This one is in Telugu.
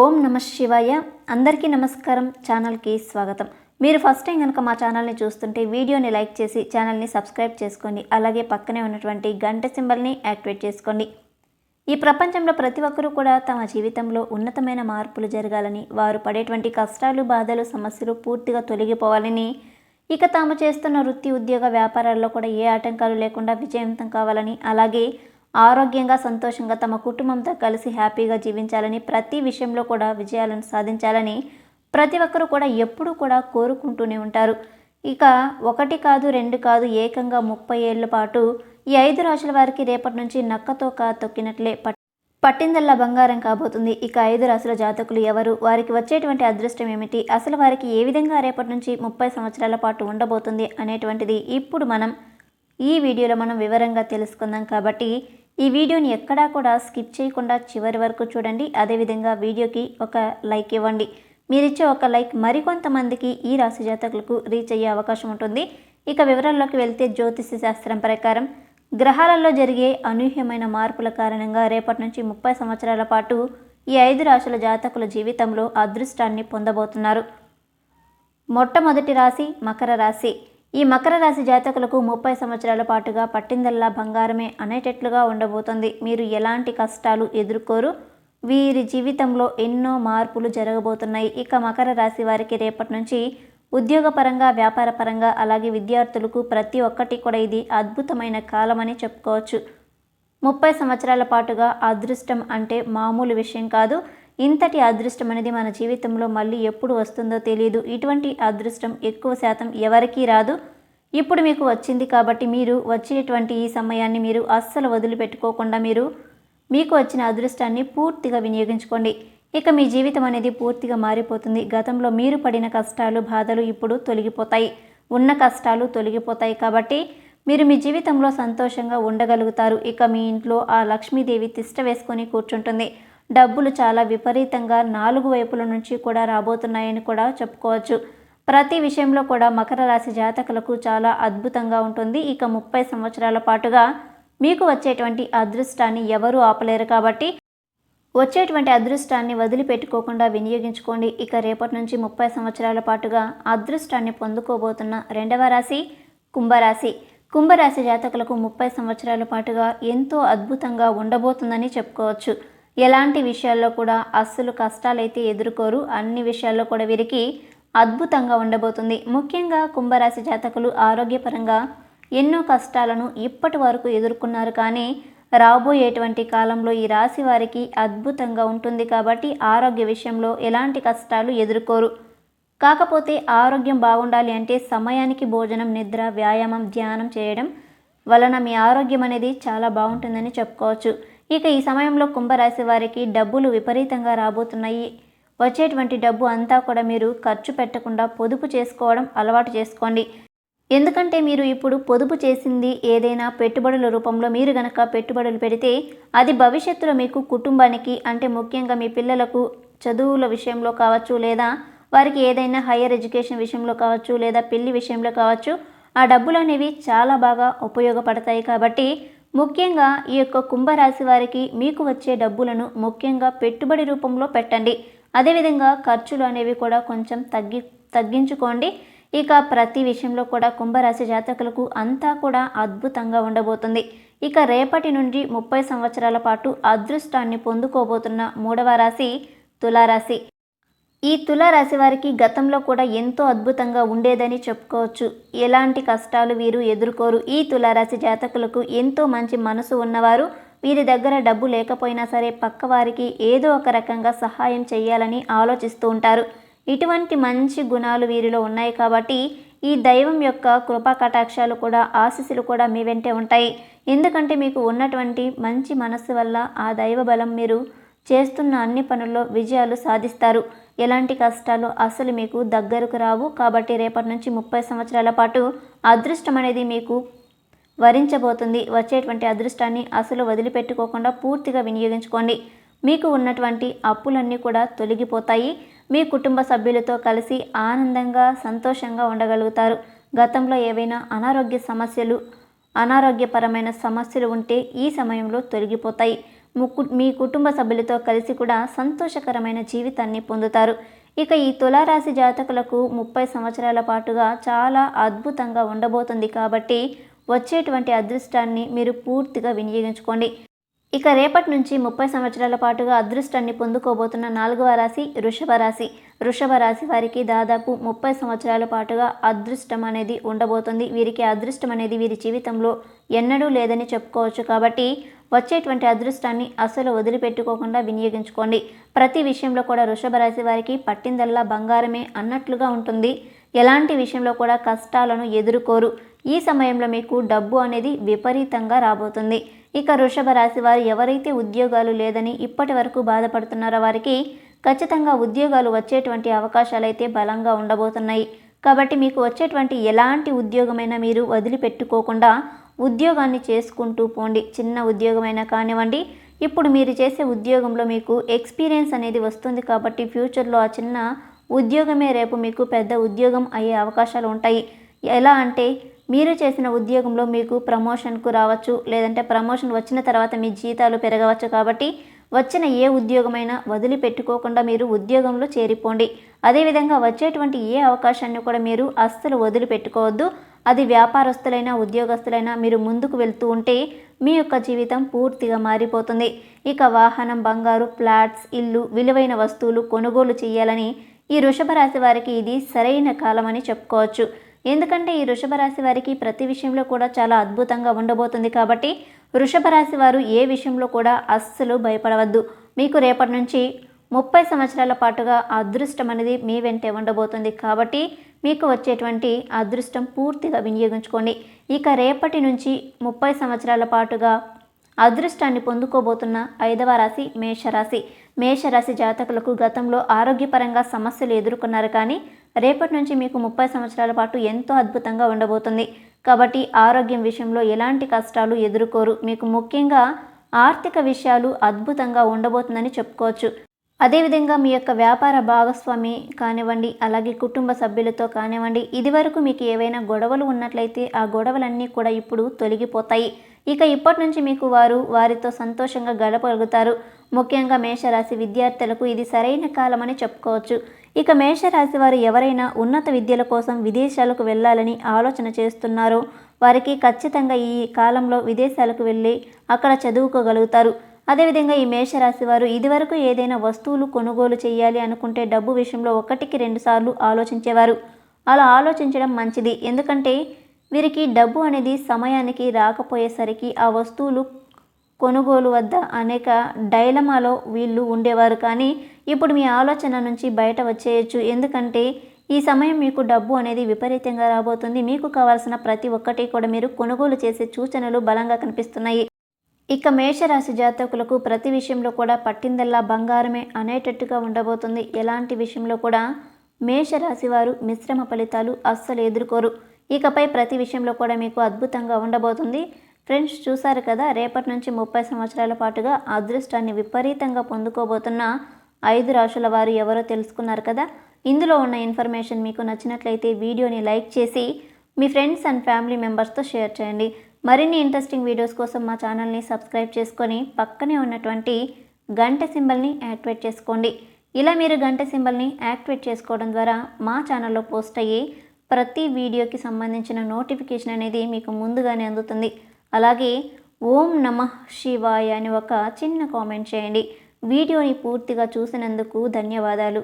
ఓం నమ శివాయ. అందరికీ నమస్కారం. ఛానల్కి స్వాగతం. మీరు ఫస్ట్ టైం కనుక మా ఛానల్ని చూస్తుంటే వీడియోని లైక్ చేసి ఛానల్ని సబ్స్క్రైబ్ చేసుకోండి. అలాగే పక్కనే ఉన్నటువంటి గంట సింబల్ని యాక్టివేట్ చేసుకోండి. ఈ ప్రపంచంలో ప్రతి ఒక్కరూ కూడా తమ జీవితంలో ఉన్నతమైన మార్పులు జరగాలని, వారు పడేటువంటి కష్టాలు, బాధలు, సమస్యలు పూర్తిగా తొలగిపోవాలని, ఇక తాము చేస్తున్న వృత్తి, ఉద్యోగ, వ్యాపారాల్లో కూడా ఏ ఆటంకాలు లేకుండా విజయవంతం కావాలని, అలాగే ఆరోగ్యంగా, సంతోషంగా తమ కుటుంబంతో కలిసి హ్యాపీగా జీవించాలని, ప్రతి విషయంలో కూడా విజయాలను సాధించాలని ప్రతి ఒక్కరూ కూడా ఎప్పుడూ కూడా కోరుకుంటూనే ఉంటారు. ఇక ఒకటి కాదు, రెండు కాదు, ఏకంగా 30 ఏళ్ల పాటు ఈ 5 రాశుల వారికి రేపటి నుంచి నక్కతో తొక్కినట్లే పట్టిందల్లా బంగారం కాబోతుంది. ఇక 5 రాశుల జాతకులు ఎవరు, వారికి వచ్చేటువంటి అదృష్టం ఏమిటి, అసలు వారికి ఏ విధంగా రేపటి నుంచి 30 సంవత్సరాల పాటు ఉండబోతుంది అనేటువంటిది ఇప్పుడు ఈ వీడియోలో మనం వివరంగా తెలుసుకుందాం. కాబట్టి ఈ వీడియోని ఎక్కడా కూడా స్కిప్ చేయకుండా చివరి వరకు చూడండి. అదేవిధంగా వీడియోకి ఒక లైక్ ఇవ్వండి. మీరిచ్చే ఒక లైక్ మరికొంతమందికి ఈ రాశి జాతకులకు రీచ్ అయ్యే అవకాశం ఉంటుంది. ఇక వివరాల్లోకి వెళ్తే, జ్యోతిష శాస్త్రం ప్రకారం గ్రహాలలో జరిగే అనూహ్యమైన మార్పుల కారణంగా రేపటి నుంచి 30 సంవత్సరాల పాటు ఈ 5 రాశుల జాతకుల జీవితంలో అదృష్టాన్ని పొందబోతున్నారు. మొట్టమొదటి రాశి మకర రాశి. ఈ మకర రాశి జాతకులకు 30 సంవత్సరాల పాటుగా పట్టిందల్లా బంగారమే అనేటట్లుగా ఉండబోతుంది. మీరు ఎలాంటి కష్టాలు ఎదుర్కోరు. వీరి జీవితంలో ఎన్నో మార్పులు జరగబోతున్నాయి. ఇక మకర రాశి వారికి రేపటి నుంచి ఉద్యోగపరంగా, వ్యాపారపరంగా, అలాగే విద్యార్థులకు ప్రతి ఒక్కటి కూడా ఇది అద్భుతమైన కాలమని చెప్పుకోవచ్చు. 30 సంవత్సరాల పాటుగా అదృష్టం అంటే మామూలు విషయం కాదు. ఇంతటి అదృష్టం అనేది మన జీవితంలో మళ్ళీ ఎప్పుడు వస్తుందో తెలియదు. ఇటువంటి అదృష్టం ఎక్కువ శాతం ఎవరికీ రాదు. ఇప్పుడు మీకు వచ్చింది కాబట్టి మీరు వచ్చేటువంటి ఈ సమయాన్ని మీరు అస్సలు వదిలిపెట్టుకోకుండా మీకు వచ్చిన అదృష్టాన్ని పూర్తిగా వినియోగించుకోండి. ఇక మీ జీవితం అనేది పూర్తిగా మారిపోతుంది. గతంలో మీరు పడిన కష్టాలు, బాధలు ఇప్పుడు తొలగిపోతాయి. ఉన్న కష్టాలు తొలగిపోతాయి కాబట్టి మీరు మీ జీవితంలో సంతోషంగా ఉండగలుగుతారు. ఇక మీ ఇంట్లో ఆ లక్ష్మీదేవి తిష్ట వేసుకొని కూర్చుంటుంది. డబ్బులు చాలా విపరీతంగా 4 వైపుల నుంచి కూడా రాబోతున్నాయని కూడా చెప్పుకోవచ్చు. ప్రతి విషయంలో కూడా మకర రాశి జాతకులకు చాలా అద్భుతంగా ఉంటుంది. ఇక 30 సంవత్సరాల పాటుగా మీకు వచ్చేటువంటి అదృష్టాన్ని ఎవరూ ఆపలేరు కాబట్టి వచ్చేటువంటి అదృష్టాన్ని వదిలిపెట్టుకోకుండా వినియోగించుకోండి. ఇక రేపటి నుంచి 30 సంవత్సరాల పాటుగా అదృష్టాన్ని పొందుకోబోతున్న రెండవ రాశి కుంభరాశి. కుంభరాశి జాతకులకు 30 సంవత్సరాల పాటుగా ఎంతో అద్భుతంగా ఉండబోతుందని చెప్పుకోవచ్చు. ఎలాంటి విషయాల్లో కూడా అస్సలు కష్టాలైతే ఎదుర్కోరు. అన్ని విషయాల్లో కూడా వీరికి అద్భుతంగా ఉండబోతుంది. ముఖ్యంగా కుంభరాశి జాతకులు ఆరోగ్యపరంగా ఎన్నో కష్టాలను ఇప్పటి వరకు ఎదుర్కొన్నారు. కానీ రాబోయేటువంటి కాలంలో ఈ రాశి వారికి అద్భుతంగా ఉంటుంది. కాబట్టి ఆరోగ్య విషయంలో ఎలాంటి కష్టాలు ఎదుర్కోరు. కాకపోతే ఆరోగ్యం బాగుండాలి అంటే సమయానికి భోజనం, నిద్ర, వ్యాయామం, ధ్యానం చేయడం వలన మీ ఆరోగ్యం అనేది చాలా బాగుంటుందని చెప్పుకోవచ్చు. ఇక ఈ సమయంలో కుంభరాశి వారికి డబ్బులు విపరీతంగా రాబోతున్నాయి. వచ్చేటువంటి డబ్బు అంతా కూడా మీరు ఖర్చు పెట్టకుండా పొదుపు చేసుకోవడం అలవాటు చేసుకోండి. ఎందుకంటే మీరు ఇప్పుడు పొదుపు చేసింది ఏదైనా పెట్టుబడుల రూపంలో మీరు గనక పెట్టుబడులు పెడితే అది భవిష్యత్తులో మీకు, కుటుంబానికి, అంటే ముఖ్యంగా మీ పిల్లలకు చదువుల విషయంలో కావచ్చు, లేదా వారికి ఏదైనా హయ్యర్ ఎడ్యుకేషన్ విషయంలో కావచ్చు, లేదా పెళ్లి విషయంలో కావచ్చు, ఆ డబ్బులు అనేవి చాలా బాగా ఉపయోగపడతాయి. కాబట్టి ముఖ్యంగా ఈ యొక్క కుంభరాశి వారికి మీకు వచ్చే డబ్బులను ముఖ్యంగా పెట్టుబడి రూపంలో పెట్టండి. అదేవిధంగా ఖర్చులు అనేవి కూడా కొంచెం తగ్గించుకోండి. ఇక ప్రతి విషయంలో కూడా కుంభరాశి జాతకులకు అంతా కూడా అద్భుతంగా ఉండబోతుంది. ఇక రేపటి నుండి 30 సంవత్సరాల పాటు అదృష్టాన్ని పొందుకోబోతున్న మూడవ రాశి తులారాశి. ఈ తులారాశి వారికి గతంలో కూడా ఎంతో అద్భుతంగా ఉండేదని చెప్పుకోవచ్చు. ఎలాంటి కష్టాలు వీరు ఎదుర్కోరు. ఈ తులారాశి జాతకులకు ఎంతో మంచి మనసు ఉన్నవారు. వీరి దగ్గర డబ్బు లేకపోయినా సరే పక్క వారికి ఏదో ఒక రకంగా సహాయం చేయాలని ఆలోచిస్తూ ఉంటారు. ఇటువంటి మంచి గుణాలు వీరిలో ఉన్నాయి కాబట్టి ఈ దైవం యొక్క కృపా కటాక్షాలు కూడా, ఆశీస్సులు కూడా మీ వెంటే ఉంటాయి. ఎందుకంటే మీకు ఉన్నటువంటి మంచి మనస్సు వల్ల ఆ దైవ బలం మీరు చేస్తున్న అన్ని పనుల్లో విజయాలు సాధిస్తారు. ఎలాంటి కష్టాలు అసలు మీకు దగ్గరకు రావు. కాబట్టి రేపటి నుంచి 30 సంవత్సరాల పాటు అదృష్టం అనేది మీకు వరించబోతుంది. వచ్చేటువంటి అదృష్టాన్ని అసలు వదిలిపెట్టుకోకుండా పూర్తిగా వినియోగించుకోండి. మీకు ఉన్నటువంటి అప్పులన్నీ కూడా తొలగిపోతాయి. మీ కుటుంబ సభ్యులతో కలిసి ఆనందంగా, సంతోషంగా ఉండగలుగుతారు. గతంలో ఏవైనా అనారోగ్యపరమైన సమస్యలు ఉంటే ఈ సమయంలో తొలగిపోతాయి. మీ కుటుంబ సభ్యులతో కలిసి కూడా సంతోషకరమైన జీవితాన్ని పొందుతారు. ఇక ఈ తులారాశి జాతకులకు 30 సంవత్సరాల పాటుగా చాలా అద్భుతంగా ఉండబోతుంది కాబట్టి వచ్చేటువంటి అదృష్టాన్ని మీరు పూర్తిగా వినియోగించుకోండి. ఇక రేపటి నుంచి 30 సంవత్సరాల పాటుగా అదృష్టాన్ని పొందుకోబోతున్న 4వ రాశి వృషభ రాశి. వృషభ రాశి వారికి దాదాపు 30 సంవత్సరాల పాటుగా అదృష్టం అనేది ఉండబోతుంది. వీరికి అదృష్టం అనేది వీరి జీవితంలో ఎన్నడూ లేదని చెప్పుకోవచ్చు. కాబట్టి వచ్చేటువంటి అదృష్టాన్ని అసలు వదిలిపెట్టుకోకుండా వినియోగించుకోండి. ప్రతి విషయంలో కూడా వృషభ రాశి వారికి పట్టిందల్లా బంగారమే అన్నట్లుగా ఉంటుంది. ఎలాంటి విషయంలో కూడా కష్టాలను ఎదుర్కోరు. ఈ సమయంలో మీకు డబ్బు అనేది విపరీతంగా రాబోతుంది. ఇక వృషభ రాశి వారు ఎవరైతే ఉద్యోగాలు లేదని ఇప్పటి వరకు బాధపడుతున్నారో వారికి ఖచ్చితంగా ఉద్యోగాలు వచ్చేటువంటి అవకాశాలు అయితే బలంగా ఉండబోతున్నాయి. కాబట్టి మీకు వచ్చేటువంటి ఎలాంటి ఉద్యోగమైనా మీరు వదిలిపెట్టుకోకుండా ఉద్యోగాన్ని చేసుకుంటూ పోండి. చిన్న ఉద్యోగమైనా కానివ్వండి, ఇప్పుడు మీరు చేసే ఉద్యోగంలో మీకు ఎక్స్పీరియన్స్ అనేది వస్తుంది కాబట్టి ఫ్యూచర్లో ఆ చిన్న ఉద్యోగమే రేపు మీకు పెద్ద ఉద్యోగం అయ్యే అవకాశాలు ఉంటాయి. ఎలా అంటే మీరు చేసిన ఉద్యోగంలో మీకు ప్రమోషన్కు రావచ్చు, లేదంటే ప్రమోషన్ వచ్చిన తర్వాత మీ జీతాలు పెరగవచ్చు. కాబట్టి వచ్చిన ఏ ఉద్యోగమైనా వదిలిపెట్టుకోకుండా మీరు ఉద్యోగంలో చేరిపోండి. అదేవిధంగా వచ్చేటువంటి ఏ అవకాశాన్ని కూడా మీరు అస్సలు వదిలిపెట్టుకోవద్దు. అది వ్యాపారస్తులైనా ఉద్యోగస్తులైనా మీరు ముందుకు వెళ్తూ ఉంటే మీ యొక్క జీవితం పూర్తిగా మారిపోతుంది. ఇక వాహనం, బంగారు, ఫ్లాట్స్, ఇల్లు, విలువైన వస్తువులు కొనుగోలు చేయాలని ఈ వృషభ రాశి వారికి ఇది సరైన కాలం అని చెప్పుకోవచ్చు. ఎందుకంటే ఈ వృషభ రాశి వారికి ప్రతి విషయంలో కూడా చాలా అద్భుతంగా ఉండబోతుంది. కాబట్టి వృషభ రాశి వారు ఏ విషయంలో కూడా అస్సలు భయపడవద్దు. మీకు రేపటి నుంచి 30 సంవత్సరాల పాటుగా అదృష్టం అనేది మీ వెంటే ఉండబోతుంది. కాబట్టి మీకు వచ్చేటువంటి అదృష్టం పూర్తిగా వినియోగించుకోండి. ఇక రేపటి నుంచి 30 సంవత్సరాల పాటుగా అదృష్టాన్ని పొందుకోబోతున్న 5వ రాశి మేషరాశి. మేషరాశి జాతకులకు గతంలో ఆరోగ్యపరంగా సమస్యలు ఎదుర్కొన్నారు, కానీ రేపటి నుంచి మీకు 30 సంవత్సరాల పాటు ఎంతో అద్భుతంగా ఉండబోతుంది. కాబట్టి ఆరోగ్యం విషయంలో ఎలాంటి కష్టాలు ఎదుర్కోరు. మీకు ముఖ్యంగా ఆర్థిక విషయాలు అద్భుతంగా ఉండబోతుందని చెప్పుకోవచ్చు. అదేవిధంగా మీ యొక్క వ్యాపార భాగస్వామి కానివ్వండి, అలాగే కుటుంబ సభ్యులతో కానివ్వండి, ఇదివరకు మీకు ఏవైనా గొడవలు ఉన్నట్లయితే ఆ గొడవలన్నీ కూడా ఇప్పుడు తొలగిపోతాయి. ఇక ఇప్పటి నుంచి మీకు వారితో సంతోషంగా గడపగలుగుతారు. ముఖ్యంగా మేషరాశి విద్యార్థులకు ఇది సరైన కాలమని చెప్పుకోవచ్చు. ఇక మేషరాశి వారు ఎవరైనా ఉన్నత విద్యల కోసం విదేశాలకు వెళ్ళాలని ఆలోచన చేస్తున్నారో వారికి ఖచ్చితంగా ఈ కాలంలో విదేశాలకు వెళ్ళి అక్కడ చదువుకోగలుగుతారు. అదేవిధంగా ఈ మేషరాశి వారు ఇదివరకు ఏదైనా వస్తువులు కొనుగోలు చేయాలి అనుకుంటే డబ్బు విషయంలో 1కి 2 సార్లు ఆలోచించేవారు. అలా ఆలోచించడం మంచిది. ఎందుకంటే వీరికి డబ్బు అనేది సమయానికి రాకపోయేసరికి ఆ వస్తువులు కొనుగోలు వద్ద అనేక డైలమాలో వీళ్ళు ఉండేవారు. కానీ ఇప్పుడు మీ ఆలోచన నుంచి బయట వచ్చేయచ్చు. ఎందుకంటే ఈ సమయం మీకు డబ్బు అనేది విపరీతంగా రాబోతుంది. మీకు కావాల్సిన ప్రతి ఒక్కటి కూడా మీరు కొనుగోలు చేసే సూచనలు బలంగా కనిపిస్తున్నాయి. ఇక మేషరాశి జాతకులకు ప్రతి విషయంలో కూడా పట్టిందల్లా బంగారమే అనేటట్టుగా ఉండబోతుంది. ఎలాంటి విషయంలో కూడా మేషరాశి వారు మిశ్రమ ఫలితాలు అస్సలు ఎదుర్కోరు. ఇకపై ప్రతి విషయంలో కూడా మీకు అద్భుతంగా ఉండబోతుంది. ఫ్రెండ్స్, చూసారు కదా, రేపటి నుంచి 30 సంవత్సరాల పాటుగా అదృష్టాన్ని విపరీతంగా పొందుకోబోతున్న 5 రాశుల వారు ఎవరో తెలుసుకున్నారు కదా. ఇందులో ఉన్న ఇన్ఫర్మేషన్ మీకు నచ్చినట్లయితే వీడియోని లైక్ చేసి మీ ఫ్రెండ్స్ అండ్ ఫ్యామిలీ మెంబర్స్తో షేర్ చేయండి. మరిన్ని ఇంట్రెస్టింగ్ వీడియోస్ కోసం మా ఛానల్ని సబ్స్క్రైబ్ చేసుకొని పక్కనే ఉన్నటువంటి గంట సింబల్ని యాక్టివేట్ చేసుకోండి. ఇలా మీరు గంట సింబల్ని యాక్టివేట్ చేసుకోవడం ద్వారా మా ఛానల్లో పోస్ట్ అయ్యే ప్రతి వీడియోకి సంబంధించిన నోటిఫికేషన్ అనేది మీకు ముందుగానే అందుతుంది. అలాగే ఓం నమః శివాయ అని ఒక చిన్న కామెంట్ చేయండి. వీడియోని పూర్తిగా చూసినందుకు ధన్యవాదాలు.